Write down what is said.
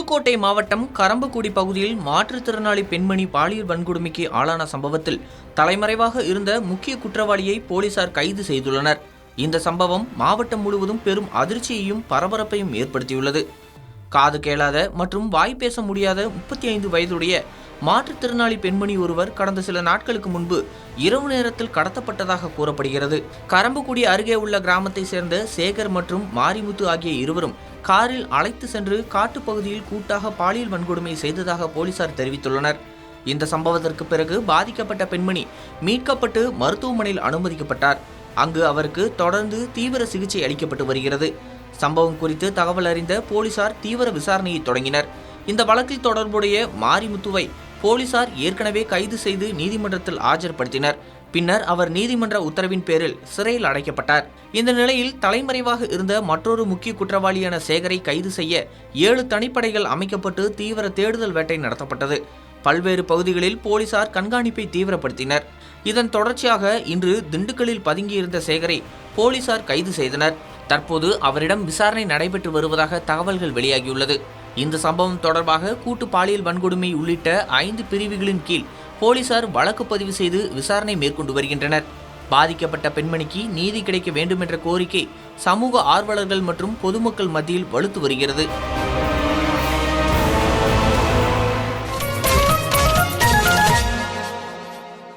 புதுக்கோட்டை மாவட்டம் கரம்பக்குடி பகுதியில் மாற்றுத்திறனாளி பெண்மணி பாலியல் வன்கொடுமைக்கு ஆளான சம்பவத்தில் தலைமறைவாக இருந்த முக்கிய குற்றவாளியை போலீசார் கைது செய்துள்ளனர். இந்த சம்பவம் மாவட்டம் முழுவதும் பெரும் அதிர்ச்சியையும் பரபரப்பையும் ஏற்படுத்தியுள்ளது. காது கேளாத மற்றும் வாய் பேச முடியாத 35 வயதுடைய மாற்றுத்திறனாளி பெண்மணி ஒருவர் கடந்த சில நாட்களுக்கு முன்பு இரவு நேரத்தில் கடத்தப்பட்டதாக கூறப்படுகிறது. கரம்பக்குடி அருகே உள்ள கிராமத்தை சேர்ந்த சேகர் மற்றும் மாரிமுத்து ஆகிய இருவரும் காரில் அழைத்து சென்று காட்டுப்பகுதியில் கூட்டாக பாலியல் வன்கொடுமை செய்ததாக போலீசார் தெரிவித்துள்ளனர். இந்த சம்பவத்திற்கு பிறகு பாதிக்கப்பட்ட பெண்மணி மீட்கப்பட்டு மருத்துவமனையில் அனுமதிக்கப்பட்டார். அங்கு அவருக்கு தொடர்ந்து தீவிர சிகிச்சை அளிக்கப்பட்டு வருகிறது. சம்பவம் குறித்து தகவல் அறிந்த போலீசார் தீவிர விசாரணையை தொடங்கினர். இந்த வழக்கில் தொடர்புடைய மாரிமுத்துவை போலீசார் ஏற்கனவே கைது செய்து நீதிமன்றத்தில் ஆஜர்படுத்தினர். பின்னர் அவர் நீதிமன்ற உத்தரவின் பேரில் சிறையில் அடைக்கப்பட்டார். இந்த நிலையில் தலைமறைவாக இருந்த மற்றொரு முக்கிய குற்றவாளியான சேகரை கைது செய்ய 7 தனிப்படைகள் அமைக்கப்பட்டு தீவிர தேடுதல் வேட்டை நடத்தப்பட்டது. பல்வேறு பகுதிகளில் போலீசார் கண்காணிப்பை தீவிரப்படுத்தினர். இதன் தொடர்ச்சியாக இன்று திண்டுக்கல்லில் பதுங்கியிருந்த சேகரை போலீசார் கைது செய்தனர். தற்போது அவரிடம் விசாரணை நடைபெற்று வருவதாக தகவல்கள் வெளியாகியுள்ளது. இந்த சம்பவம் தொடர்பாக கூட்டு பாலியல் வன்கொடுமை உள்ளிட்ட 5 பிரிவுகளின் கீழ் போலீசார் வழக்கு பதிவு செய்து விசாரணை மேற்கொண்டு வருகின்றனர். பாதிக்கப்பட்ட பெண்மணிக்கு நீதி கிடைக்க வேண்டும் என்ற கோரிக்கை சமூக ஆர்வலர்கள் மற்றும் பொதுமக்கள் மத்தியில் வலுத்து வருகிறது.